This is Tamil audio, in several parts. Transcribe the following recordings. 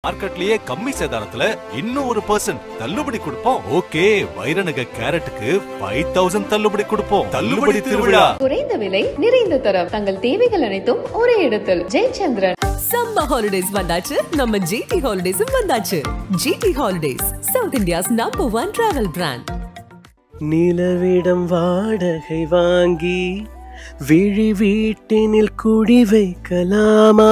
மார்க்கெட்லயே கம்மி சேதாரத்துல இன்னும் 1% தள்ளுபடி கொடுப்போம். ஓகே, வைரநக கேரட்டுக்கு 5000 தள்ளுபடி கொடுப்போம். தள்ளுபடி திருவிழா. குறைந்த விலை, நிறைந்த தரம். தங்கள் தேவைகள் அனைத்தும் ஒரே இடத்தில். ஜெயச்சந்திரன். சம்மர் ஹாலிடேஸ் வந்தாச்சு, நம்ம ஜிடி ஹாலிடேஸும் வந்தாச்சு. GT holidays, south India's #1 travel brand. நிலவிடம் வாடகை வாங்கி விழி வீட்டினில் குடி வைக்கலாமா?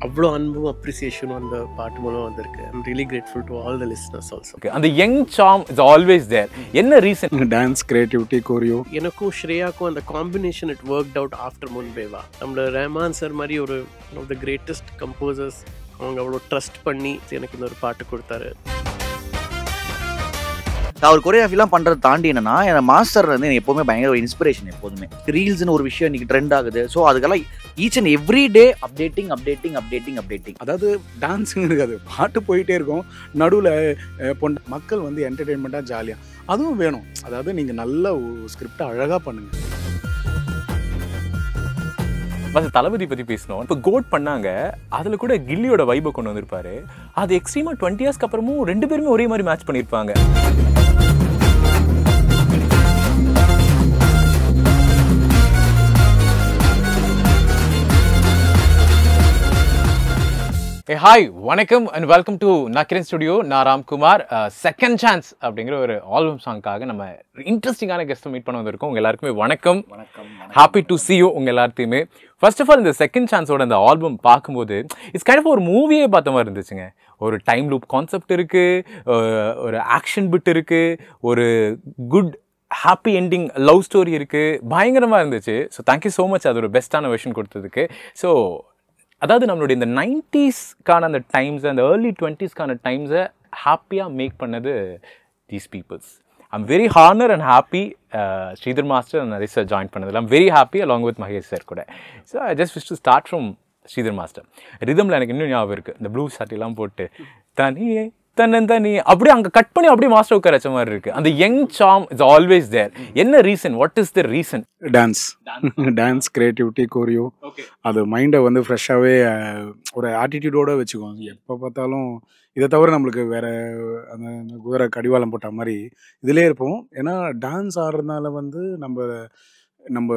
அவ்வளோ அன்பும் அப்ரிசியேஷனும் அந்த பாட்டு மூலம் வந்திருக்கு. I'm really grateful to all the listeners also. அந்த young charm is always there. என்ன ரீசன்? Dance, creativity, choreo. எனக்கும் ஸ்ரேயாக்கும் அந்த combination it worked out after Munbe Vaa. நம்மள ரஹ்மான் சார் மாதிரி ஒரு one of the greatest composers, அவங்க அவ்வளோ ட்ரஸ்ட் பண்ணி எனக்கு இந்த ஒரு பாட்டு கொடுத்தாரு. அவர் கொரியோகிராஃபிலாம் பண்ணுறது தாண்டி என்னன்னா, என் மாஸ்டர் வந்து எனக்கு எப்போவுமே பயங்கர ஒரு இன்ஸ்பிரேஷன். எப்போதுமே ரீல்ஸ்னு ஒரு விஷயம் இன்னைக்கு ட்ரெண்ட் ஆகுது. ஸோ அதுக்கெல்லாம் each and every day updating. அதாவது டான்ஸுங்க இருக்காது, பாட்டு போயிட்டே இருக்கும். நடுவில் மக்கள் வந்து என்டர்டெயின்மெண்ட்டாக ஜாலியாக அதுவும் வேணும். அதாவது நீங்கள் நல்ல ஸ்கிரிப்டை அழகாக பண்ணுங்க. தளபதி பத்தி பேசணும். இப்போ கோட் பண்ணாங்க, அதுல கூட கில்லியோட வைபை கொண்டு வந்திருப்பாரு. அது எக்ஸ்ட்ரீமா 20 இயர்ஸ்க்கு அப்புறமும் 2 பேருமே ஒரே மாதிரி மேட்ச் பண்ணிருப்பாங்க. ஹாய், வணக்கம் and welcome to Nakkheeran studio. நான் ராம்குமார். செகண்ட் சான்ஸ் அப்படிங்கிற ஒரு ஆல்பம் சாங்காக நம்ம இன்ட்ரெஸ்டிங்கான கெஸ்ட்டை மீட் பண்ண வந்திருக்கோம். உங்க எல்லாருக்குமே வணக்கம். ஹாப்பி டு see you உங்க எல்லாத்தையுமே. ஃபர்ஸ்ட் ஆஃப் ஆல், இந்த செகண்ட் சான்ஸோட அந்த ஆல்பம் பார்க்கும்போது இட்ஸ் கைண்ட் ஆஃப் ஒரு மூவியே பார்த்த மாதிரி இருந்துச்சுங்க. ஒரு டைம் லூப் கான்செப்ட் இருக்கு, ஒரு ஆக்ஷன் பிட் இருக்கு, ஒரு good happy ending love story இருக்கு. பயங்கரமாக இருந்துச்சு. ஸோ தேங்க்யூ ஸோ மச் அது ஒரு பெஸ்ட்டான வெர்ஷன் கொடுத்ததுக்கு. ஸோ அதாவது நம்மளுடைய இந்த 90ஸ்க்கான அந்த டைம்ஸ், அந்த ஏர்லி 20ஸ்க்கான டைம்ஸை ஹாப்பியாக மேக் பண்ணது these peoples. I'm very honour and happy. Sridhar master and Naresh sir join பண்ணதில் I'm very happy along with Mahesh sir கூட. So I just wish to start from Sridhar master. ரிதமில் எனக்கு இன்னும் ஞாபகம் இருக்குது, இந்த ப்ளூ ஷர்ட்லாம் போட்டு தனியே தன்னி அப்படியே அங்கே கட் பண்ணி அப்படியே மாஸ்டர் உட்கார வச்ச மாதிரி இருக்கு. அந்த young charm is always there. என்ன reason? What is the reason? Dance, creativity, choreo. அது மைண்டை வந்து ஃப்ரெஷ்ஷாகவே ஒரு ஆட்டிடியூடோடு வச்சுக்குவோம். எப்போ பார்த்தாலும் இதை தவிர நம்மளுக்கு வேற அந்த குதிரை கடிவாளம் போட்ட மாதிரி இதிலே இருப்போம். ஏன்னா டான்ஸ் ஆடுறதுனால வந்து நம்ம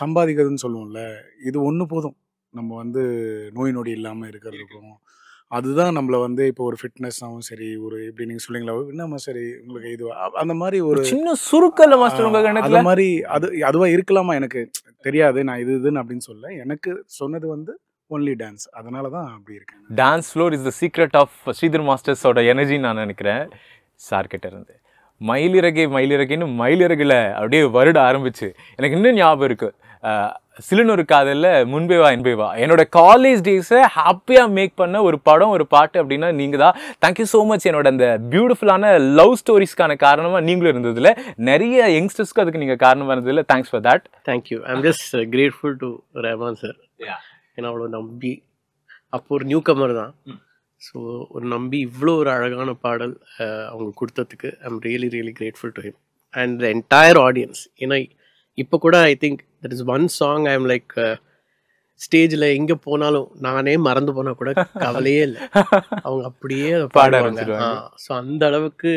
சம்பாதிக்கிறதுன்னு சொல்லுவோம்ல, இது ஒன்று போதும். நம்ம வந்து நோய் நொடி இல்லாமல் இருக்கிறதுக்கும் அதுதான் நம்மளை வந்து இப்போ ஒரு ஃபிட்னஸாகவும் சரி, ஒரு எப்படி நீங்கள் சொல்லிங்களா என்னம்மா சரி உங்களுக்கு இது அந்த மாதிரி ஒரு சின்ன சுருக்கல்ல மாஸ்டர் உங்க அந்த மாதிரி அதுவாக இருக்கலாமா எனக்கு தெரியாது. நான் இதுன்னு அப்படின்னு சொல்ல, எனக்கு சொன்னது வந்து ஒன்லி டான்ஸ். அதனால தான் அப்படி இருக்கேன். Dance floor is the secret of Sridhar மாஸ்டர்ஸோட எனர்ஜி நான் நினைக்கிறேன். சார் கிட்ட இருந்து மயிலிறகைன்னு மயிலிறகுல அப்படியே வருட ஆரம்பிச்சு எனக்கு இன்னும் ஞாபகம் இருக்கு. சிலுனொரு காதல்ல முன்பேவா என்பேவா என்னோட காலேஜ் டேஸை ஹாப்பியாக மேக் பண்ண ஒரு படம், ஒரு பாட்டு அப்படின்னா நீங்கள் தான். Thank you so much. என்னோட அந்த பியூட்டிஃபுல்லான லவ் ஸ்டோரிஸ்க்கான காரணமாக நீங்களும் இருந்ததில்ல, நிறைய யங்ஸ்டர்ஸ்க்கு அதுக்கு நீங்கள் காரணமாக இருந்ததில்ல. Thanks for that. Thank you. I am just grateful to Rahman sir. ஏன்னா அவ்வளோ நம்பி, அப்போ ஒரு நியூ கமர் தான். ஸோ ஒரு நம்பி இவ்வளோ ஒரு அழகான பாடல் அவங்க கொடுத்ததுக்கு I am really really grateful to him and the entire audience. ஏன்னா இப்போ கூட I think that is one song I am like ஸ்டேஜில் எங்கே போனாலும் நானே மறந்து போனால் கூட கவலையே இல்லை, அவங்க அப்படியே அதை பாடுவாங்க. ஸோ அந்த அளவுக்கு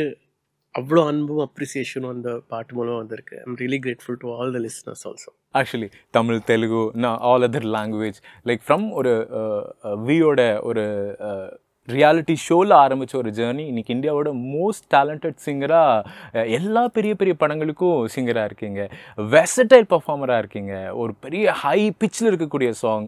அவ்வளோ அன்பும் அப்ரிசியேஷனும் அந்த பாட்டு மூலம் வந்திருக்கு. I'm really grateful to all the listeners also. Actually Tamil, Telugu, all other language like from ஒரு வியோட ஒரு ரியாலிட்டி ஷோவில் ஆரம்பித்த ஒரு ஜேர்னி இன்னைக்கு இந்தியாவோட மோஸ்ட் டேலண்டட் சிங்கராக எல்லா பெரிய பெரிய படங்களுக்கும் சிங்கராக இருக்கீங்க. வெர்சடைல் பர்ஃபார்மராக இருக்கீங்க. ஒரு பெரிய ஹை பிச்சில் இருக்கக்கூடிய சாங்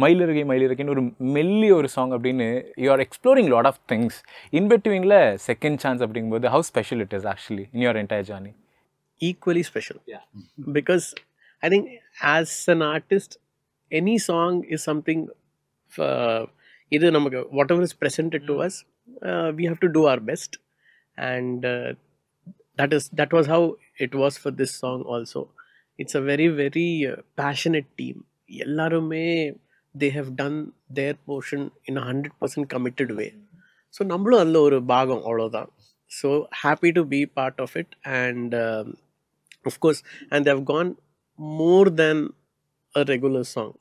மயிலிறகைன்னு ஒரு மெல்லிய ஒரு சாங் அப்படின்னு you are exploring lot of things. இன்பிட்வீனில் செகண்ட் சான்ஸ் அப்படிங்கும்போது how special it is actually in your entire journey? Equally special. Because I think as an artist, any song is something either namaku whatever is presented to us, we have to do our best, and that was how it was for this song also. It's a very very passionate team. Ellarume they have done their portion in a 100% committed way. So nammalo adla oru bhagam avlodha. So happy to be part of it, and of course, and they have gone more than a regular song.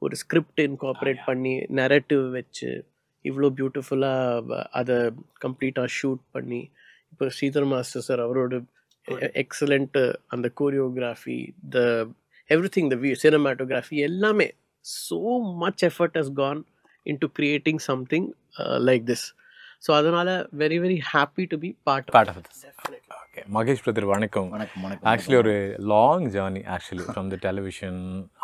ஒரு ஸ்கிரிப்ட் இன்கார்பரேட் பண்ணி நரேட்டிவ் வச்சு இவ்வளோ பியூட்டிஃபுல்லாக அதை கம்ப்ளீட்டாக ஷூட் பண்ணி இப்போ ஸ்ரீதர் மாஸ்டர் சார் அவரோட எக்ஸலண்ட் அந்த கோரியோகிராஃபி த எவ்ரிதிங் த சினிமாட்டோகிராஃபி எல்லாமே so much effort has gone into creating something like this. So அதனால very very happy to be part of it. Okay, Mahesh brother வணக்கம். ஆக்சுவலி ஒரு long journey actually from the television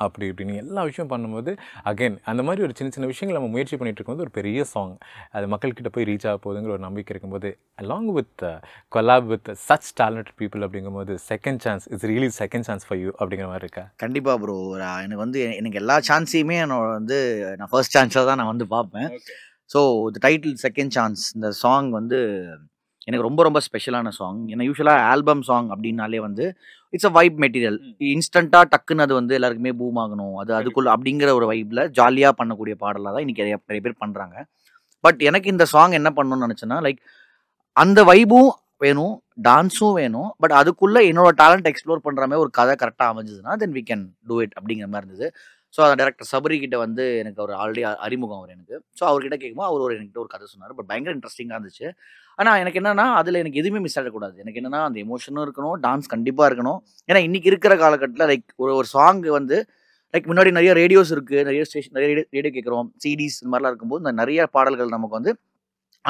அப்படி இப்படின்னு எல்லா விஷயம் பண்ணும்போது அகைன் அந்த மாதிரி ஒரு சின்ன சின்ன விஷயங்கள் நம்ம முயற்சி பண்ணிட்டு இருக்கும்போது ஒரு பெரிய சாங் அது மக்கள்கிட்ட போய் ரீச் ஆக போகுதுங்கிற ஒரு நம்பிக்கை இருக்கும்போது along with collab with such talented people அப்படிங்கும்போது second chance it's really second chance for you அப்படிங்கிற மாதிரி இருக்கா? கண்டிப்பாக ப்ரோ. எனக்கு வந்து எனக்கு எல்லா சான்ஸையுமே நான் ஃபர்ஸ்ட் சான்ஸாக தான் நான் வந்து பார்ப்பேன். So the title second chance இந்த சாங் வந்து எனக்கு ரொம்ப ரொம்ப ஸ்பெஷலான சாங். ஏன்னா யூஸ்வலாக ஆல்பம் சாங் அப்படின்னாலே வந்து இட்ஸ் அ வைப் மெட்டீரியல். இன்ஸ்டண்ட்டாக டக்குன்னு அது வந்து எல்லாருக்குமே பூம் ஆகணும், அது அதுக்குள்ள அப்படிங்கிற ஒரு வைப்பில் ஜாலியாக பண்ணக்கூடிய பாடலாக தான் இன்றைக்கி நிறைய பேர் பண்ணுறாங்க. பட் எனக்கு இந்த சாங் என்ன பண்ணணும்னு நினச்சேன்னா லைக் அந்த வைப்பும் வேணும், டான்ஸும் வேணும், பட் அதுக்குள்ளே என்னோட டேலண்ட் எக்ஸ்ப்ளோர் பண்ணுற மாதிரி ஒரு கதை கரெக்டாக அமைஞ்சதுன்னா then we can do it அப்படிங்கிற மாதிரி இருந்தது. ஸோ அந்த டேரக்டர் சபரி கிட்ட வந்து எனக்கு அவர் ஆல்ரெடி அறிமுகம் அவர் எனக்கு. ஸோ அவர்கிட்ட கேட்கும்போது அவர் என்கிட்ட ஒரு கதை சொன்னார். பட் பயங்கர இன்ட்ரெஸ்டிங்காக இருந்துச்சு. ஆனால் எனக்கு என்னன்னா அதில் எனக்கு எதுவுமே மிஸ் ஆகிடக்கூடாது. எனக்கு என்னன்னா அந்த எமோஷனும் இருக்கணும், டான்ஸ் கண்டிப்பாக இருக்கணும். ஏன்னா இன்றைக்கி இருக்கிற காலகட்டத்தில் லைக் ஒரு சாங் வந்து லைக் முன்னாடி நிறைய ரேடியோஸ் இருக்குது, நிறைய ஸ்டேஷன் நிறைய ரேடியோ கேட்குறோம், சிடிஸ் இந்த மாதிரிலாம் இருக்கும்போது இந்த நிறைய பாடல்கள் நமக்கு வந்து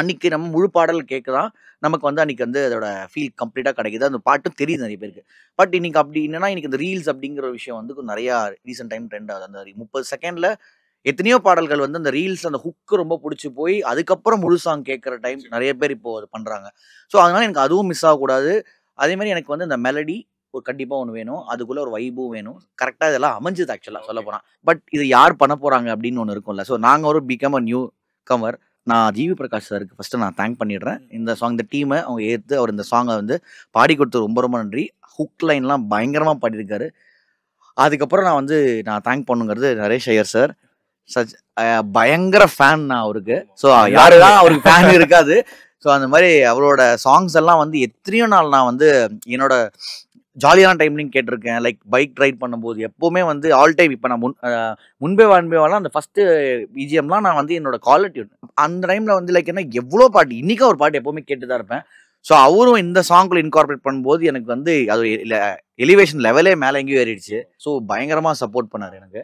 அன்றைக்கி நம்ம முழு பாடல் கேட்கலாம், நமக்கு வந்து அன்றைக்கி வந்து அதோட ஃபீல் கம்ப்ளீட்டாக கிடைக்குது, அந்த பாட்டும் தெரியுது நிறைய பேருக்கு. பட் இன்றைக்கி அப்படி என்னன்னா இன்றைக்கி இந்த ரீல்ஸ் அப்படிங்கிற ஒரு விஷயம் வந்து நிறையா ரீசெண்ட் டைம் ட்ரெண்ட் ஆகுது. அந்த 30 செகண்டில் எத்தனையோ பாடல்கள் வந்து அந்த ரீல்ஸ் அந்த ஹுக்கு ரொம்ப பிடிச்சி போய் அதுக்கப்புறம் முழு சாங் கேட்குற டைம் நிறைய பேர் இப்போது அது பண்ணுறாங்க. ஸோ அதனால் எனக்கு அதுவும் மிஸ் ஆகக்கூடாது. அதேமாதிரி எனக்கு வந்து இந்த மெலடி ஒரு கண்டிப்பாக ஒன்று வேணும், அதுக்குள்ளே ஒரு வைபும் வேணும். கரெக்டாக இதெல்லாம் அமைஞ்சது ஆக்சுவலாக சொல்ல போகிறேன். பட் இது யார் பண்ண போகிறாங்க அப்படின்னு ஒன்று இருக்கும்ல. ஸோ நாங்கள் ஒரு பிகம் அ நியூ கமர். நான் ஜிவி பிரகாஷ் சாருக்கு ஃபஸ்ட்டு நான் தேங்க் பண்ணிடுறேன். இந்த சாங் இந்த டீமை அவங்க ஏற்று அவர் இந்த சாங்கை வந்து பாடி கொடுத்து ரொம்ப ரொம்ப நன்றி. ஹுக் லைன்லாம் பயங்கரமாக பாடியிருக்காரு. அதுக்கப்புறம் நான் தேங்க் பண்ணுங்கிறது நரேஷ் ஐயர் சார். சச் பயங்கர ஃபேன் நான் அவருக்கு. ஸோ யாருதான் அவருக்கு ஃபேன் இருக்காது. ஸோ அந்த மாதிரி அவரோட சாங்ஸ் எல்லாம் வந்து எத்தனையோ நாள் நான் வந்து என்னோட ஜாலியான டைம்லையும் கேட்டிருக்கேன். லைக் பைக் ரைட் பண்ணும்போது எப்போவுமே வந்து ஆல் டைம். இப்போ நான் முன்பேவாலாம் அந்த ஃபஸ்ட்டு பிஜிஎம்லாம் நான் வந்து என்னோட காலர் டியூன் அந்த டைமில் வந்து லைக் என்ன எவ்வளோ பாட்டு இன்றைக்கா ஒரு பாட்டு எப்போவுமே கேட்டு தான் இருப்பேன். ஸோ அவரும் இந்த சாங்குள்ள இன்கார்பரேட் பண்ணும்போது எனக்கு வந்து அது எலிவேஷன் லெவலே மேலே எங்கேயும் ஏறிடுச்சு. ஸோ பயங்கரமாக சப்போர்ட் பண்ணார் எனக்கு.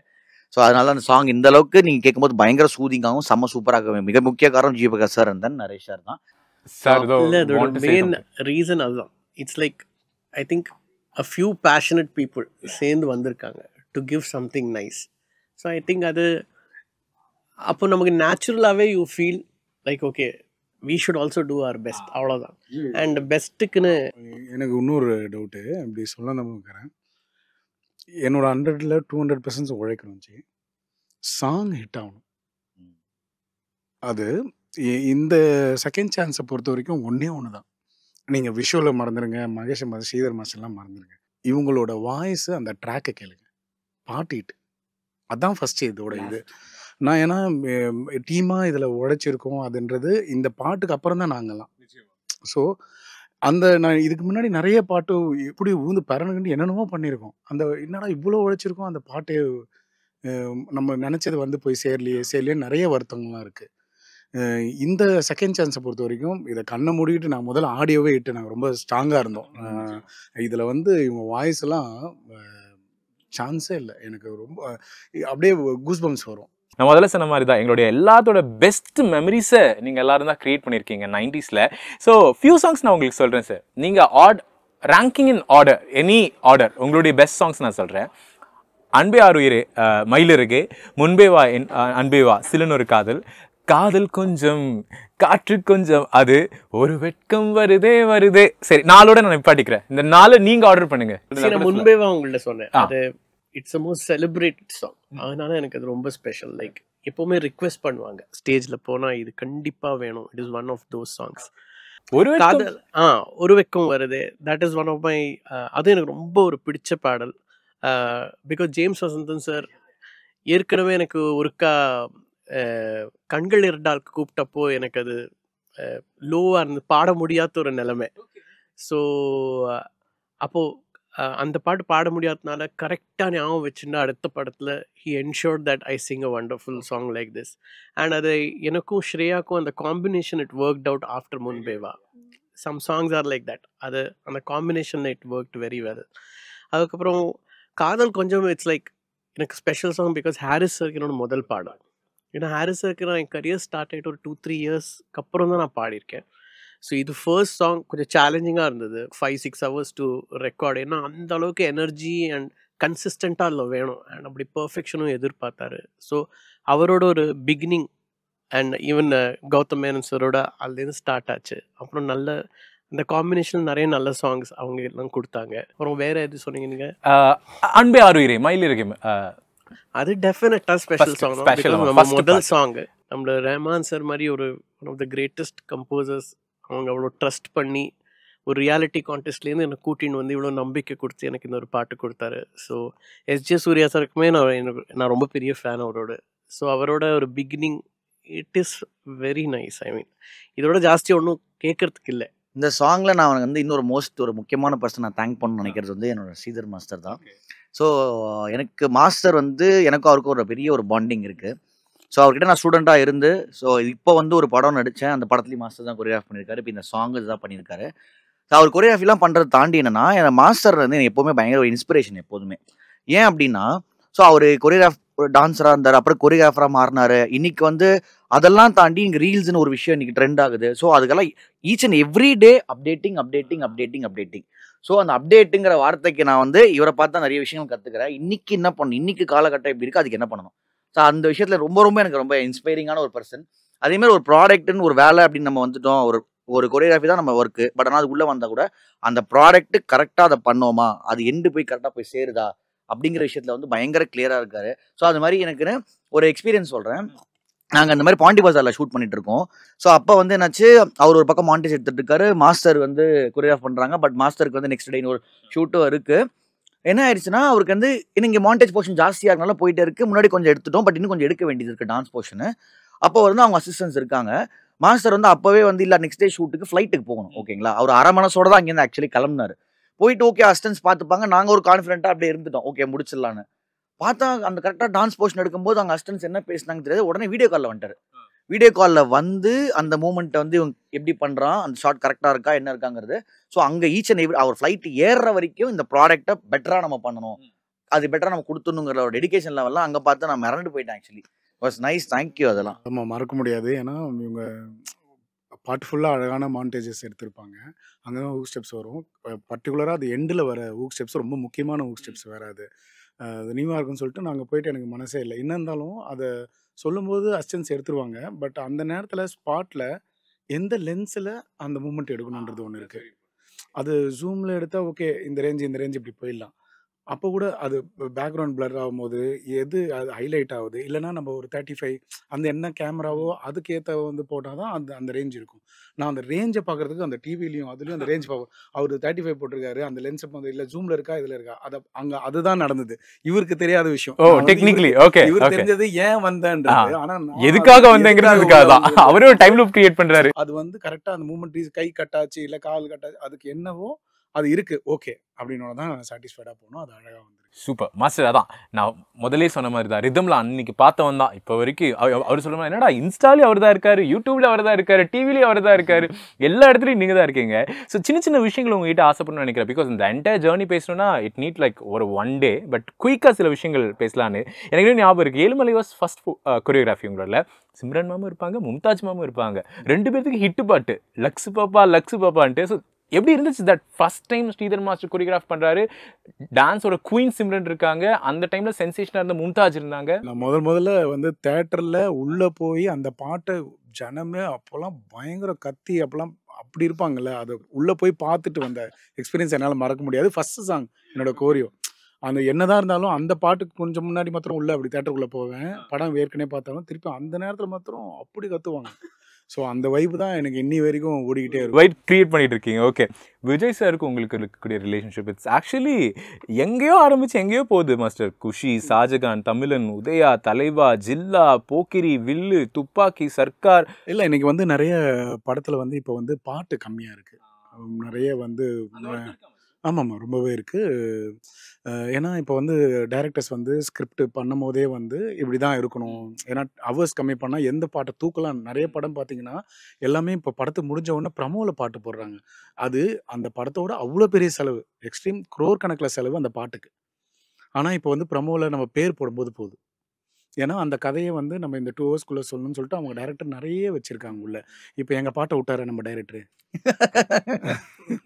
ஸோ அதனால அந்த சாங் இந்த அளவுக்கு நீங்கள் கேட்கும்போது பயங்கர சூதிங்காகவும் செம்ம சூப்பராக மிக முக்கிய காரணம் GV Prakash sir and then Naresh sir தான். மெயின் ரீசன் அதுதான். It's like I think a few passionate people சேர்ந்து வந்திருக்காங்க to give something nice. So I think அது அப்போ நமக்கு நேச்சுரலாகவே you feel like okay we should also do our best. அவ்வளோதான். அண்ட் பெஸ்ட்டுக்குன்னு எனக்கு இன்னொரு டவுட்டு அப்படி சொல்ல நம்புக்கிறேன். என்னோட 100ல் 200% உழைக்கணும். சாங் ஹிட் ஆகணும். அது இந்த செகண்ட் சான்ஸை பொறுத்த வரைக்கும் ஒன்றே ஒன்று தான். நீங்கள் விஷுவலை மறந்துடுங்க, மகேஷ் ஸ்ரீதர் மாஸ்டர்லாம் மறந்துடுங்க. இவங்களோட வாய்ஸ் அந்த ட்ராக்கை கேளுங்க, பாட்டிட்டு அதான் ஃபஸ்ட்டு இதோட இது. நான் ஏன்னா டீமாக இதில் உழைச்சிருக்கோம் அதுன்றது இந்த பாட்டுக்கு அப்புறம் தான் நாங்கள்லாம். ஸோ அந்த நான் இதுக்கு முன்னாடி நிறைய பாட்டு எப்படி ஊந்து பரணுகிட்டு என்னென்னமோ பண்ணியிருக்கோம். அந்த என்னடா இவ்வளோ உழைச்சிருக்கோம், அந்த பாட்டு நம்ம நினச்சது வந்து போய் சேரலையே நிறைய வருத்தங்கள்லாம் இருக்குது. இந்த செகண்ட் சான்ஸை பொறுத்த வரைக்கும் இதை கண்ணை மூடிக்கிட்டு நான் முதல்ல ஆடியோவே இட்டு நாங்கள் ரொம்ப ஸ்ட்ராங்காக இருந்தோம். இதில் வந்து இவங்க வாய்ஸ் எல்லாம் சான்ஸே இல்லை. எனக்கு ரொம்ப அப்படியே கூஸ்பம்ஸ் வரும். நான் முதல்ல சொன்ன மாதிரி தான் எங்களுடைய எல்லாத்தோட பெஸ்ட் மெமரிஸை நீங்கள் எல்லாரும் தான் க்ரியேட் பண்ணியிருக்கீங்க 90ஸ்ல. ஸோ ஃபியூ சாங்ஸ் நான் உங்களுக்கு சொல்கிறேன் சார். நீங்கள் ranking in order, any order, உங்களுடைய பெஸ்ட் சாங்ஸ் நான் சொல்கிறேன். அன்பே ஆறுயிரே, மயிலிறகே, முன்பே வா அன்பே வா, சிலனொரு காதல், காதல் கொஞ்சம், காற்று கொஞ்சம், அது ஒரு வெட்கம் வருதே வருதே. சரி, நாளோட நான் நிப்பாட்டிக்கிறேன். இந்த நாளை நீங்க ஆர்டர் பண்ணுங்க. முன்பே உங்கள்ட்ட சொன்னேன், அது it's a most celebrated song. அதனால எனக்கு அது ரொம்ப ஸ்பெஷல். லைக் எப்பவுமே ரிக்வெஸ்ட் பண்ணுவாங்க ஸ்டேஜ்ல போனா இது கண்டிப்பா வேணும். It is one of those songs. ஒரு வெக்கம் வருது, that is one of my. அது எனக்கு ரொம்ப ஒரு பிடிச்ச பாடல். பிகாஸ் ஜேம்ஸ் வசந்தன் சார் ஏற்கனவே எனக்கு ஒருக்கா கண்கள் இரண்டாளுக்கு கூப்பிட்டப்போ எனக்கு அது லோவாக இருந்து பாட முடியாத ஒரு நிலைமை. ஸோ அப்போது அந்த பாட்டு பாட முடியாதனால கரெக்டாக ஞாபகம் வச்சுன்னா அடுத்த படத்தில் he ensured that I sing a wonderful song like this. And அது எனக்கும் ஸ்ரேயாக்கும் அந்த combination it worked out after Munbe Vaa. Some songs are like that. அது அந்த combination it worked very well. அதுக்கப்புறம் காதல் கொஞ்சம் இட்ஸ் லைக் எனக்கு ஸ்பெஷல் சாங் பிகாஸ் ஹாரிஸ் சாருக்கு என்னோட முதல் பாடம். ஏன்னா ஹாரிஸ் சாருக்கு நான் என் கரியர் ஸ்டார்ட் ஆகிட்டு ஒரு 2-3 இயர்ஸ்க்கு அப்புறம் தான் நான் பாடியிருக்கேன். ஸோ இது ஃபர்ஸ்ட் சாங் கொஞ்சம் சேலஞ்சிங்காக இருந்தது, 5-6 hours டு ரெக்கார்டு. ஏன்னா அந்த அளவுக்கு எனர்ஜி அண்ட் கன்சிஸ்டண்ட்டாக அதில் வேணும். அண்ட் அப்படி பர்ஃபெக்ஷனும் எதிர்பார்த்தாரு. ஸோ அவரோட ஒரு beginning and even Gautham Menon சரோட அதுலேருந்து ஸ்டார்ட் ஆச்சு. அப்புறம் நல்ல இந்த காம்பினேஷன் நிறைய நல்ல சாங்ஸ் அவங்க எல்லாம் கொடுத்தாங்க. அப்புறம் வேற எது சொன்னீங்க நீங்க? அன்பே ஆறுயிரே மயிலிறகை. அது டெஃபினட்டாக ஸ்பெஷல் சாங். நம்ம முதல் சாங் நம்மள ரஹ்மான் சார் மாதிரி ஒரு one of the greatest composers. அவங்க அவ்வளோ ட்ரஸ்ட் பண்ணி ஒரு ரியாலிட்டி கான்டெஸ்ட்லேருந்து என்னை கூட்டின்னு வந்து இவ்வளோ நம்பிக்கை கொடுத்து எனக்கு இந்த ஒரு பாட்டு கொடுத்தாரு. ஸோ எஸ்ஜே சூர்யா சாருக்குமே நான் ரொம்ப பெரிய ஃபேன் அவரோட. ஸோ அவரோட ஒரு beginning it is very nice. I mean இதோட ஜாஸ்தி ஒன்றும் கேட்கறதுக்கு இல்லை. இந்த சாங்கில் நான் வந்து இன்னொரு ஒரு முக்கியமான பர்சன் நான் தேங்க் பண்ணணும்னு நினைக்கிறது வந்து என்னோட ஸ்ரீதர் மாஸ்டர் தான். ஸோ எனக்கு மாஸ்டர் வந்து எனக்கும் அவருக்கும் ஒரு பெரிய ஒரு பாண்டிங் இருக்குது. ஸோ அவர்கிட்ட நான் ஸ்டூடெண்ட்டாக இருந்து ஸோ இப்போ வந்து ஒரு படம் நடித்தேன். அந்த படத்துலேயும் மாஸ்டர் தான் கொரியோகிராஃப் பண்ணியிருக்காரு. இப்போ இந்த சாங் தான் பண்ணியிருக்காரு. ஸோ அவர் கொரியோகிராஃபிலாம் பண்ணுறது தாண்டி என்னென்னா என் மாஸ்டர் வந்து எனக்கு எப்போவுமே பயங்கர ஒரு இன்ஸ்பிரேஷன் எப்போதுமே. ஏன் அப்படின்னா ஸோ அவர் டான்ஸராக இருந்தார், அப்புறம் கொரியோகிராஃபராக மாறினார். இன்னைக்கு வந்து அதெல்லாம் தாண்டி இங்கே ரீல்ஸ்னு ஒரு விஷயம் இன்னைக்கு ட்ரெண்ட் ஆகுது. ஸோ அதுக்கெல்லாம் each and every day updating. So அந்த அப்டேட்டுங்கிற வார்த்தைக்கு நான் வந்து இவரை பார்த்தா நிறைய விஷயங்கள் கற்றுக்கிறேன். இன்னைக்கு என்ன பண்ணணும், இன்னைக்கு காலகட்டம் எப்படி இருக்குது, அதுக்கு என்ன பண்ணணும். ஸோ அந்த விஷயத்தில் ரொம்ப எனக்கு ரொம்ப இன்ஸ்பைரிங்கான ஒரு பர்சன். அதேமாதிரி ஒரு ப்ராடக்ட்னு ஒரு வேலை அப்படின்னு நம்ம வந்துட்டோம். ஒரு கொரியோகிராஃபி தான் நம்ம ஒர்க்கு. பட் ஆனால் அது உள்ளே வந்தால் கூட அந்த ப்ராடக்ட்டு கரெக்டாக அதை பண்ணோமா, அது எண்டு போய் கரெக்டாக போய் சேருதா அப்படிங்கிற விஷயத்தில் வந்து பயங்கர கிளியராக இருக்காரு. ஸோ அது மாதிரி எனக்கு ஒரு எக்ஸ்பீரியன்ஸ் சொல்கிறேன். நாங்கள் அந்த மாதிரி பாண்டி பஜாரில் ஷூட் பண்ணிட்டு இருக்கோம். ஸோ அப்போ வந்து என்னாச்சு, அவர் ஒரு பக்கம் மாண்டேஜ் எடுத்துகிட்டு இருக்காரு, மாஸ்டர் வந்து கொரியோகிராஃப் பண்ணுறாங்க. பட் மாஸ்டருக்கு வந்து நெக்ஸ்ட் டே ஒரு ஷூட்டும் இருக்குது. என்ன ஆயிடுச்சுன்னா அவருக்கு வந்து இங்கே மாண்டேஜ் போர்ஷன் ஜாஸ்தியாக இருக்கனால போயிட்டே இருக்குது. முன்னாடி கொஞ்சம் எடுத்துட்டோம், பட் இன்னும் கொஞ்சம் எடுக்க வேண்டியது இருக்குது டான்ஸ் போர்ஷனு. அப்போ வந்து அவங்க அசிஸ்டன்ஸ் இருக்காங்க. மாஸ்டர் வந்து அப்போவே வந்து இல்லை நெக்ஸ்ட் டே ஷூட்டுக்கு ஃப்ளைட்டுக்கு போகணும், ஓகேங்களா. அவர் அரை மனசோட தான் அங்கேருந்து ஆக்சுவலி கிளம்புனாரு. போயிட்டு ஓகே அசிஸ்டன்ஸ் பார்த்துப்பாங்க. நாங்கள் ஒரு கான்ஃபிடென்ட்டாக அப்படியே இருந்துட்டோம், ஓகே முடிச்சிடலான்னு பார்த்தா அந்த கரெக்டாக டான்ஸ் போர்ஷன் எடுக்கும்போது அவங்க அசிஸ்டன்ஸ் என்ன பேசினாங்க தெரியாது. உடனே வீடியோ காலில் வந்துட்டார். வீடியோ காலில் வந்து அந்த மூமெண்ட்டை வந்து இவங்க எப்படி பண்ணுறான், அந்த ஷாட் கரெக்டாக இருக்கா என்ன இருக்காங்கிறது. ஸோ அங்கே each and every our flight ஏறுற வரைக்கும் இந்த ப்ராடக்ட்டை பெட்டராக நம்ம பண்ணணும், அது பெட்டராக நம்ம கொடுத்துணுங்கிற ஒரு டெடிகேஷன் லெவல்லாம் அங்கே பார்த்து நான் மிரண்டு போயிட்டேன். Actually was nice, thank you. அதெல்லாம் நம்ம மறக்க முடியாது. ஏன்னா இவங்க பாட்டு ஃபுல்லாக அழகான மாண்டேஜஸ் எடுத்திருப்பாங்க. அங்கே தான் ஊக் ஸ்டெப்ஸ் வரும். பர்டிகுலராக அது எண்டில் வர ஊக் ஸ்டெப்ஸ் ரொம்ப முக்கியமான ஊக் ஸ்டெப்ஸ் வேறு. அது நியூவாக இருக்குன்னு சொல்லிட்டு நாங்கள் போயிட்டு எனக்கு மனசே இல்லை. என்ன இருந்தாலும் அதை சொல்லும்போது அசிஸ்டன்ஸ் எடுத்துருவாங்க. பட் அந்த நேரத்தில் ஸ்பாட்டில் எந்த லென்ஸில் அந்த மூமெண்ட் எடுக்கணுன்றது ஒன்று இருக்குது. அது ஜூமில் எடுத்தால் ஓகே இந்த ரேஞ்ச் இப்படி போயிடலாம். அப்போ கூட அது பேக்ரவுண்ட் பிளர் ஆகும்போது எது அது ஹைலைட் ஆகுது, இல்லைனா நம்ம ஒரு 35 அந்த என்ன கேமராவோ அதுக்கேற்ற வந்து போட்டால் தான் அந்த ரேஞ்ச் இருக்கும். நான் அந்த ரேஞ்சை பார்க்குறதுக்கு அந்த டிவிலையும் அதுலேயும் அந்த ரேஞ்ச் பார்ப்போம். அவர் 35 போட்டிருக்காரு, அந்த லென்ஸை வந்து இல்லை ஜூமில் இருக்கா இதில் இருக்கா, அதை அங்கே அதுதான் நடந்தது. இவருக்கு தெரியாத விஷயம். டெக்னிக்கலி ஓகே, இவர் தெரிஞ்சது ஏன் வந்தேன்றது. ஆனால் எதுக்காக வந்தேங்கிறதுக்காக தான் அவரே ஒரு டைம் லூப் கிரியேட் பண்றாரு. அது வந்து கரெக்டாக அந்த மூமெண்ட் கை கட்டாச்சு இல்லை கால் கட்டாச்சு, அதுக்கு என்னவோ அது இருக்கு, ஓகே அப்படின்னோட தான் சாட்டிஸ்ஃபைடாக போகணும். அது அழகாக வந்துருக்கு. Super master. அதான் நான் முதலே சொன்ன மாதிரி தான், ரிதம்ல அன்னைக்கு பார்த்தவன் தான் இப்போ வரைக்கும் அவர் சொல்லுமா என்னடா இன்ஸ்டாலே அவர் தான் இருக்காரு, யூடியூப்ல அவர் தான் இருக்காரு, டிவிலேயும் அவர் தான் இருக்காரு, எல்லா இடத்துலையும் நீங்கள் தான் இருக்கீங்க. ஸோ சின்ன விஷயங்கள் உங்ககிட்ட ஆசைப்படணும்னு நினைக்கிறேன். பிகாஸ் இந்த என்டையர் ஜேர்னி பேசணும்னா இட் நீட் லைக் ஒரு 1 day, பட் குயிக்காக சில விஷயங்கள் பேசலான்னு எனக்கு ஞாபகம் இருக்குது. Ezhumalai was first choreography. உங்களோட சிம்ரன் மாமும் இருப்பாங்க, மும்தாஜ் மாமும் இருப்பாங்க. 2 பேருக்கு ஹிட்டு பாட்டு லக்ஸு பாப்பான்ட்டு. ஸோ எப்படி இருந்துச்சு that first time Sridhar master choreograph பண்ணுறாரு, டான்ஸோட குயின் சிம்ரன் இருக்காங்க, அந்த டைமில் சென்சேஷனாக இருந்த மும்தாஜ் இருந்தாங்க. நான் முதல்ல வந்து தேட்டரில் உள்ளே போய் அந்த பாட்டை ஜனமே அப்போல்லாம் பயங்கர கத்தி அப்போல்லாம் அப்படி இருப்பாங்கல்ல, அதை உள்ளே போய் பார்த்துட்டு வந்த எக்ஸ்பீரியன்ஸ் என்னால் மறக்க முடியாது. ஃபஸ்ட்டு சாங் என்னோட கோரியோ அந்த என்னதான் இருந்தாலும் அந்த பாட்டுக்கு கொஞ்சம் முன்னாடி மாத்திரம் உள்ளே அப்படி தேட்டருக்குள்ளே போவேன். படம் ஏற்கனவே பார்த்தாலும் திருப்பி அந்த நேரத்தில் மாத்திரம் அப்படி கற்றுவாங்க. ஸோ அந்த வைப்பு தான் எனக்கு இன்னி வரைக்கும் ஓடிக்கிட்டே இருக்கும். வைப் கிரியேட் பண்ணிட்டு இருக்கீங்க. ஓகே, விஜய் சாருக்கு உங்களுக்கு இருக்கக்கூடிய ரிலேஷன்ஷிப் இட்ஸ் ஆக்சுவலி எங்கேயோ ஆரம்பிச்சு எங்கேயோ போகுது மாஸ்டர். குஷி, ஷாஜகான், தமிழன், உதயா, தலைவா, ஜில்லா, போக்கிரி, வில்லு, துப்பாக்கி, சர்க்கார். இல்லை இன்னைக்கு வந்து நிறைய படத்தில் வந்து இப்போ வந்து பாட்டு கம்மியாக இருக்குது. நிறைய வந்து ஆமாம்மா ரொம்பவே இருக்குது. ஏன்னா இப்போ வந்து டைரக்டர்ஸ் வந்து ஸ்கிரிப்ட் பண்ணும் போதே வந்து இப்படி தான் இருக்கணும். ஏன்னா ஹவர்ஸ் கம்மி பண்ணால் எந்த பாட்டை தூக்கலாம். நிறைய படம் பார்த்தீங்கன்னா எல்லாமே இப்போ படத்து முடிஞ்ச உடனே ப்ரமோவில் பாட்டு போடுறாங்க. அது அந்த படத்தோட அவ்வளோ பெரிய செலவு, எக்ஸ்ட்ரீம் க்ரோர் கணக்கில் செலவு அந்த பாட்டுக்கு. ஆனால் இப்போ வந்து ப்ரமோவில் நம்ம பேர் போடும்போது போகுது. ஏன்னா அந்த கதையை வந்து நம்ம இந்த 2 ஹவர்ஸ்க்குள்ளே சொல்லணும்னு சொல்லிட்டு அவங்க டைரக்டர் நிறைய வச்சுருக்காங்க உள்ள. இப்போ எங்கள் பாட்டை விட்டார நம்ம டைரக்டரு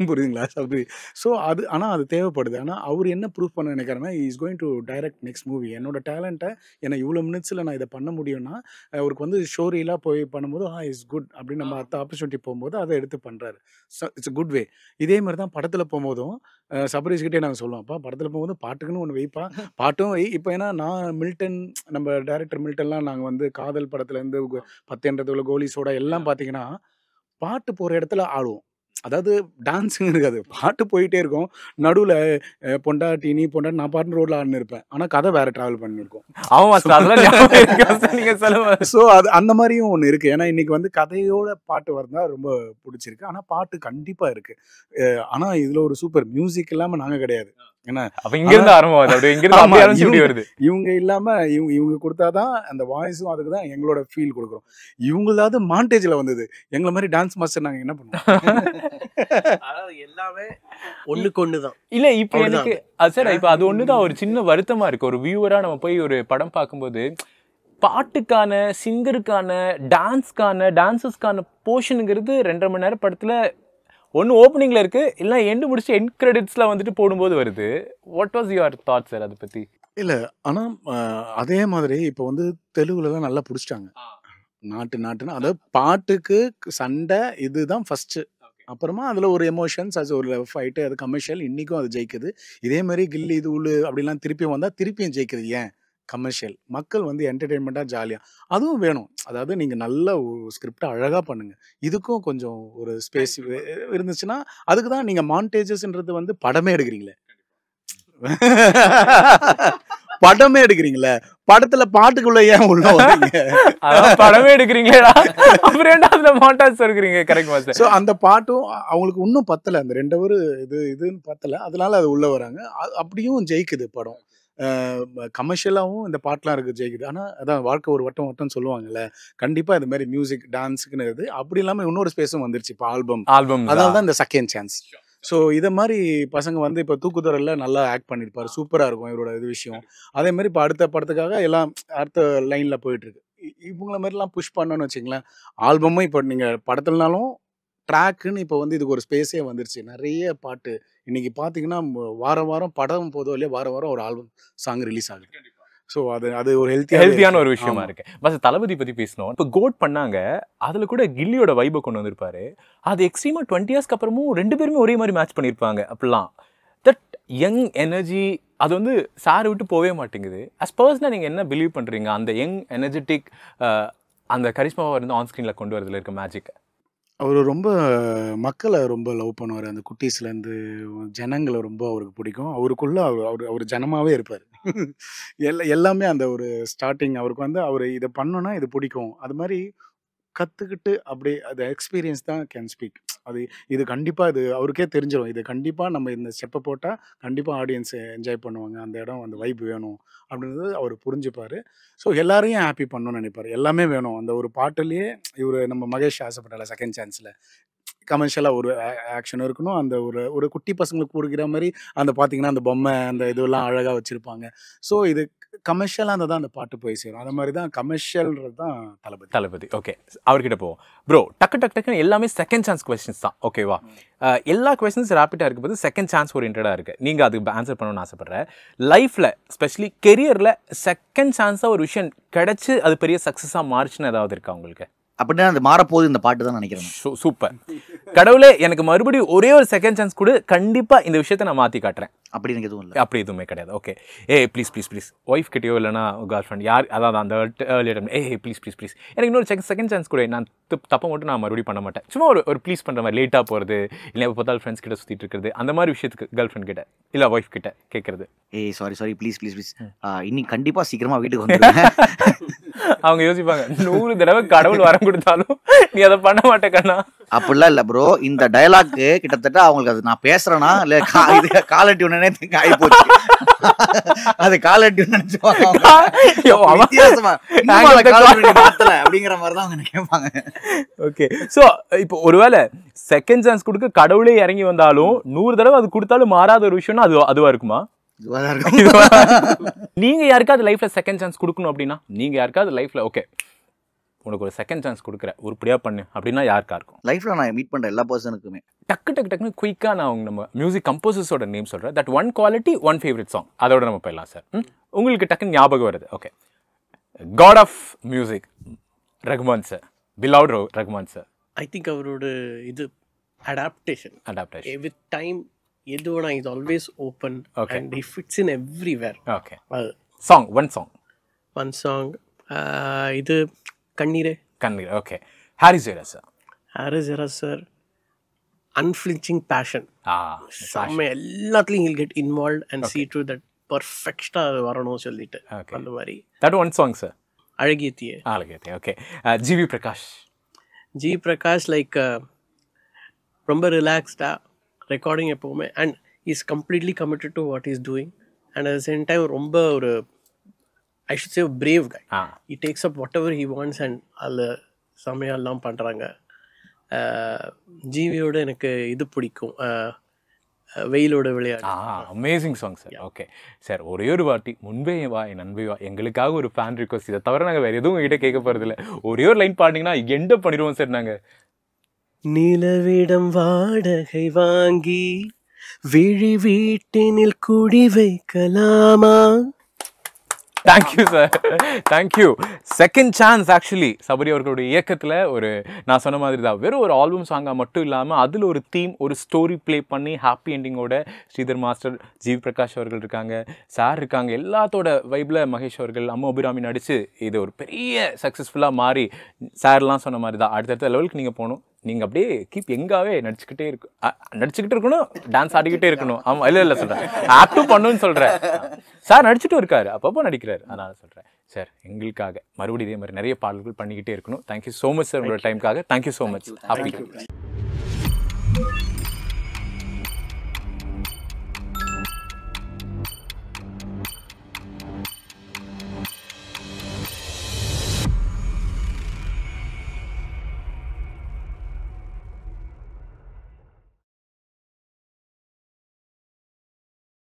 புரியுதுங்களா? அப்படி ஸோ அது ஆனால் அது தேவைப்படுது. ஆனால் அவர் என்ன ப்ரூவ் பண்ண நினைக்கிறேன்னா is going to direct next movie. என்னோட டேலண்ட்டை ஏன்னா இவ்வளோ மினிட்ஸில் நான் இதை பண்ண முடியும்னா அவருக்கு வந்து ஷோரியெலாம் போய் பண்ணும்போது இஸ் குட் அப்படின்னு நம்ம அடுத்த ஆப்பர்ச்சுனிட்டி போகும்போது அதை எடுத்து பண்ணுறாரு. So it's good way. இதே மாதிரி தான் படத்தில் போகும்போதும் சபரீஷ்கிட்டே நாங்கள் சொல்லுவோம், அப்பா படத்தில் போகும்போது பாட்டுக்குன்னு ஒன்று வைப்பா, பாட்டும் வை. இப்போ ஏன்னா நான் மில்டன், நம்ம டைரக்டர் மில்டன்லாம் நாங்கள் வந்து காதல் படத்துலேருந்து 10 கோலி சோடா எல்லாம் பார்த்தீங்கன்னா பாட்டு போகிற இடத்துல ஆடுவோம். அதாவது டான்ஸுங்க இருக்காது, பாட்டு போயிட்டே இருக்கும். நடுவில் பொண்டாட்டி நீ பொண்டாட்டி நான் பாட்டு ரோட்டில் ஆடுன்னு இருப்பேன். ஆனால் கதை வேறு ட்ராவல் பண்ணியிருக்கோம். ஸோ அது அந்த மாதிரியும் ஒன்று இருக்குது. ஏன்னா இன்றைக்கி வந்து கதையோட பாட்டு வரதா ரொம்ப பிடிச்சிருக்கு. ஆனால் பாட்டு கண்டிப்பாக இருக்குது. ஆனால் இதில் ஒரு சூப்பர் மியூசிக் இல்லாமல் நாங்கள் கிடையாது. ஏன்னா இவங்க இல்லாம இவங்க கொடுத்தாதான் அந்த வாய்ஸும் அதுக்கு தான் எங்களோட ஃபீல் கொடுக்குறோம். இவங்களாவது மாண்டேஜ்ல வந்தது, எங்களை மாதிரி டான்ஸ் மாஸ்டர் நாங்க என்ன பண்ணுவோம்? அதாவது எல்லாமே ஒண்ணுக்கு ஒண்ணுதான் இல்ல. இப்ப எனக்கு சார் இப்ப அது ஒண்ணுதான் ஒரு சின்ன வருத்தமா இருக்கு. ஒரு வியூவரா நம்ம போய் ஒரு படம் பார்க்கும்போது பாட்டுக்கான, சிங்கருக்கான, டான்ஸஸ்க்கான போர்ஷனுங்கிறது 2.5 மணி நேரம் படத்துல ஒன்று ஓப்பனிங்கில் இருக்குது, இல்லை எண்டு முடிச்சு எண்ட் கிரெடிட்ஸில் வந்துட்டு போடும்போது வருது. What was your thought sir அதை பற்றி? இல்லை, ஆனால் அதே மாதிரி இப்போ வந்து தெலுங்குலலாம் நல்லா பிடிச்சிட்டாங்க. நாட்டுன்னு அதாவது பாட்டுக்கு சண்டை இதுதான் ஃபஸ்ட்டு. அப்புறமா அதில் ஒரு எமோஷன்ஸ், அது ஒரு ஃபைட்டு, அது கமர்ஷியல். இன்றைக்கும் அது ஜெயிக்குது. இதே மாதிரி கில்லி இது உள்ளு அப்படிலாம் திருப்பியும் வந்தால் திருப்பியும் ஜெயிக்குது. ஏன்? கமர்ஷியல். மக்கள் வந்து என்டர்டெயின்மெண்ட்டாக ஜாலியாக அதுவும் வேணும். அதாவது நீங்கள் நல்ல ஸ்கிரிப்டை அழகாக பண்ணுங்கள். இதுக்கும் கொஞ்சம் ஒரு ஸ்பேஸ் இருந்துச்சுன்னா அதுக்கு தான் நீங்கள் மாண்டேஜஸ்ன்றது வந்து படமே எடுக்கிறீங்களே படமே எடுக்கிறீங்களே, படத்துல பாட்டுக்குள்ள ஏன் உள்ள வரீங்க? படமே எடுக்கிறீங்களா, அப்புறம் அதுல மாண்டாஜ் இருக்கிறீங்க. Correct master. ஸோ அந்த பாட்டும் அவங்களுக்கு இன்னும் பத்தலை, அந்த 2 ஹவர் இதுன்னு பத்தலை, அதனால அது உள்ள வராங்க. அப்படியும் ஜெயிக்குது படம். கமர்ஷியலாகவும் இந்த பாட்டெலாம் இருக்குது, ஜெயிக்குது. ஆனால் அதான் வாழ்க்கை ஒரு வட்டம் சொல்லுவாங்கல்ல, கண்டிப்பாக இது மாதிரி மியூசிக் டான்ஸுக்குன்னு இருக்குது. அப்படி இல்லாமல் இன்னொரு ஸ்பேஸும் வந்துருச்சு இப்போ ஆல்பம். அதனால தான் இந்த செகண்ட் சான்ஸ். ஸோ இதை மாதிரி பசங்க வந்து இப்போ தூக்குதொடரில் நல்லா ஆக்ட் பண்ணியிருப்பாரு, சூப்பராக இருக்கும் இவரோட இது விஷயம். அதே மாதிரி இப்போ அடுத்த படத்துக்காக எல்லாம் அடுத்த லைனில் போயிட்டுருக்கு. இவங்கள மாதிரிலாம் புஷ் பண்ணணும்னு வச்சிங்களேன். ஆல்பமும் இப்போ நீங்கள் படத்துலனாலும் ட்ராக்குன்னு இப்போ வந்து இதுக்கு ஒரு ஸ்பேஸே வந்துருச்சு. நிறைய பாட்டு இன்னைக்கு பார்த்தீங்கன்னா வாரம் படம் போதும் இல்லையா, வாரம் ஒரு ஆல்பம் சாங் ரிலீஸ் ஆகுது. ஸோ அது ஒரு ஹெல்த்தியான ஒரு விஷயமா இருக்கு. பஸ் தளபதி பற்றி பேசணும். இப்போ கோட் பண்ணாங்க, அதில் கூட கில்லியோட வைபை கொண்டு வந்திருப்பாரு. அது எக்ஸ்ட்ரீமாக 20 இயர்ஸ்க்கு அப்புறமும் 2 பேருமே ஒரே மாதிரி மேட்ச் பண்ணியிருப்பாங்க. அப்படிலாம் தட் யங் எனர்ஜி அது வந்து சாரை விட்டு போகவே மாட்டேங்குது. அஸ் பர்சனாக நீங்கள் என்ன பிலீவ் பண்ணுறீங்க அந்த யங் எனர்ஜெட்டிக் அந்த கரிஷ்மாவை இருந்து ஆன் ஸ்க்ரீனில் கொண்டு வரதுல இருக்க மேஜிக்? அவர் ரொம்ப மக்களை ரொம்ப லவ் பண்ணுவார். அந்த குட்டீஸ்லேருந்து ஜனங்களை ரொம்ப அவருக்கு பிடிக்கும். அவருக்குள்ள அவர் ஜனமாகவே இருப்பார். எல்லாமே அந்த ஒரு ஸ்டார்டிங் அவருக்கு வந்து அவர் இதை பண்ணோன்னா இது பிடிக்கும். அது மாதிரி கற்றுக்கிட்டு அப்படி அது எக்ஸ்பீரியன்ஸ் தான் கேன் ஸ்பீக். இது கண்டிப்பாக இது அவருக்கே தெரிஞ்சிடும். இது கண்டிப்பாக நம்ம இந்த ஸ்டெப்பை போட்டால் கண்டிப்பாக ஆடியன்ஸ் என்ஜாய் பண்ணுவாங்க, அந்த இடம் அந்த வைப் வேணும் அப்படின்றது அவர் புரிஞ்சுப்பார். ஸோ எல்லாரையும் ஹாப்பி பண்ணணும்னு நினைப்பார். எல்லாமே வேணும் அந்த ஒரு பாட்டுலேயே. இவர் நம்ம மகேஷ் ஆசைப்பட்டால செகண்ட் சான்ஸில் கமர்ஷியலாக ஒரு ஆக்ஷன் இருக்கணும். அந்த ஒரு குட்டி பசங்களுக்கு கொடுக்குற மாதிரி அந்த பார்த்தீங்கன்னா அந்த பொம்மை அந்த இதெல்லாம் அழகாக வச்சுருப்பாங்க. ஸோ இது கமர்ஷியலாக இருந்தால் தான் அந்த பாட்டு போய் சேரும். அந்த மாதிரி தான் கமர்ஷியல்ன்றது தான் தளபதி. ஓகே, அவர்கிட்ட போவோம். ப்ரோ, டக்குன்னு எல்லாமே செகண்ட் சான்ஸ் கொஸ்டின்ஸ் தான். ஓகேவா? எல்லா கொஸ்டின்ஸ் ரேப்பிடாக இருக்கும்போது செகண்ட் சான்ஸ் ஓரியன்டாக இருக்குது. நீங்கள் அதுக்கு ஆன்சர் பண்ணணும்னு ஆசைப்பட்றேன். லைஃப்பில் ஸ்பெஷலி கெரியரில் செகண்ட் சான்ஸாக ஒரு விஷயம் கிடச்சி அது பெரிய சக்ஸஸாக மாறிச்சுன்னு ஏதாவது இருக்கா உங்களுக்கு? அப்படின்னா அது மாறப்போகுது இந்த பாட்டு தான் நினைக்கிறேன். சூப்பர். கடவுளே எனக்கு மறுபடியும் ஒரே ஒரு செகண்ட் சான்ஸ் கூட, கண்டிப்பாக இந்த விஷயத்தை நான் மாற்றி காட்டுறேன். அப்படி எனக்கு எதுவும் இல்லை. அப்படி எதுவுமே கிடையாது. ஓகே, ப்ளீஸ் ஒய்ஃப் கிட்டயோ இல்லைனா கேர்ள் ஃப்ரெண்ட் யார், அதாவது அந்த ஏர்லியர் டைம் ப்ளீஸ் எனக்கு இன்னொரு செகண்ட் சான்ஸ் கூட, நான் தப்பை மட்டும் நான் மறுபடியும் பண்ண மாட்டேன். சும்மா ஒரு ப்ளீஸ் பண்ணுற மாதிரி, லேட்டாக போகிறது இல்லை எப்போ பார்த்தாலும் ஃப்ரெண்ட்ஸ் கிட்ட சுற்றிட்டு இருக்கிறது, அந்த மாதிரி விஷயத்துக்கு கேர்ள் ஃப்ரெண்ட் கிட்ட இல்லை ஒய்ஃப் கிட்ட கேட்குறது. சாரி ப்ளீஸ் இன்னைக்கு கண்டிப்பாக சீக்கிரமாக வீட்டுக்கு வந்துடுவேன். அவங்க யோசிப்பாங்க 100 தடவை கடவுள் வர பணம் கொடுத்தாலும் நீ அதை பண்ண மாட்டே கண்ணா. அப்படிலாம் இல்ல ப்ரோ. இந்த டயலாக்கு கிட்டத்தட்ட அவங்களுக்கு அது நான் பேசுறேன்னா இல்ல இது காலர் டியூனே ஆகி போச்சு. அது காலர் டியூன் நினைச்சுவாங்க வித்தியாசமா மாத்தல அப்படிங்கிற மாதிரி தான் அவங்க கேட்பாங்க. ஓகே, ஸோ இப்போ ஒருவேளை செகண்ட் சான்ஸ் கொடுக்க கடவுளே இறங்கி வந்தாலும் 100 தடவை அது கொடுத்தாலும் மாறாத ஒரு விஷயம்னா அதுவா இருக்குமா? நீங்க யாருக்காவது லைஃப்ல செகண்ட் சான்ஸ் கொடுக்கணும் அப்படின்னா, நீங்க யாருக்காவது லைஃப்ல ஓகே உனக்கு ஒரு செகண்ட் சான்ஸ் கொடுக்குற உருப்படியா பண்ணு அப்படின்னா யாருக்கா இருக்கும்? லைஃப்ல நான் மீட் பண்ற எல்லா பர்சனுக்குமே டக்குன்னு குயிக்கா நான் நம்ம மியூசிக் கம்போசர்ஸோட நேம் சொல்றேன். That one quality one favourite song, அதோட நம்ம போயிடலாம் சார். உங்களுக்கு டக்குன்னு ஞாபகம் வருது. Okay, god of music Rahman sir, beloved Rahman sir. I think அவரோட இது அடாப்டேஷன் வித் டைம் எதுவோனா is always open and he fits in everywhere. Okay, song one song இது கண்ணீரே. Okay, Harris Jayaraj sir unflinching passion. செம்ம எல்லாத்துலையும் he'll get involve and see to that பர்ஃபெக்டா வரணும் சொல்லிட்டு அந்த மாதிரி. தட் ஒன் சாங் சார், அழகியத்தியே. ஓகே, ஜிவி பிரகாஷ் லைக் ரொம்ப ரிலாக்ஸ்டா ரெக்கார்டிங் எப்போவுமே and is completely committed to what is doing and at the same time ரொம்ப ஒரு I should say brave guy. He takes up whatever he wants and அதில் செம்மையெல்லாம் பண்ணுறாங்க. ஜிவியோட எனக்கு இது பிடிக்கும், வெயிலோட விளையாடு. Amazing song sir. Okay sir, ஒரே ஒரு வாட்டி முன்பே வா என் நண்பே வா எங்களுக்காக ஒரு ஃபேன் ரிக்வஸ்ட். இதை தவிர நாங்கள் வேறு எதுவும் உங்ககிட்ட கேட்க போகிறதில்ல. ஒரே ஒரு லைன் பாடினீங்கன்னா எண்ட பண்ணிடுவோம் சார் நாங்கள். நிலவிடம் வாடகை வாங்கி விழி வீட்டினில் குடி வைக்கலாமா? Thank you sir, thank you. Second chance actually Sabari அவர்களுடைய இயக்கத்தில் ஒரு நான் சொன்ன மாதிரி தான் வெறும் ஒரு ஆல்பம் சாங்காக மட்டும் இல்லாமல் அதில் ஒரு தீம் ஒரு ஸ்டோரி ப்ளே பண்ணி ஹாப்பி எண்டிங்கோட ஸ்ரீதர் மாஸ்டர், ஜிவி பிரகாஷ் அவர்கள் இருக்காங்க, சார் இருக்காங்க, எல்லாத்தோட வைப்பில் மகேஷ் அவர்கள், அம்மா அபிராமி நடித்து இது ஒரு பெரிய சக்ஸஸ்ஃபுல்லாக மாறி சார்லாம் சொன்ன மாதிரி தான் அடுத்தடுத்த லெவலுக்கு நீங்கள் போகணும். நீங்கள் அப்படியே கீப் எங்காவே நடிச்சுக்கிட்டே இருக்கணும், டான்ஸ் ஆடிக்கிட்டே இருக்கணும். ஆமாம், இல்லை சொல்கிறேன், ஆக்டும் பண்ணணும்னு சொல்கிறேன். சார் நடிச்சுட்டும் இருக்காரு, அப்பப்போ நடிக்கிறாரு. அதனால் சொல்கிறேன் சார் எங்களுக்காக மறுபடியும் இதே மாதிரி நிறைய பாடல்கள் பண்ணிக்கிட்டே இருக்கணும். தேங்க்யூ ஸோ மச் சார் உங்களோட டைமுக்காக. Thank you so much. ஹாப்பி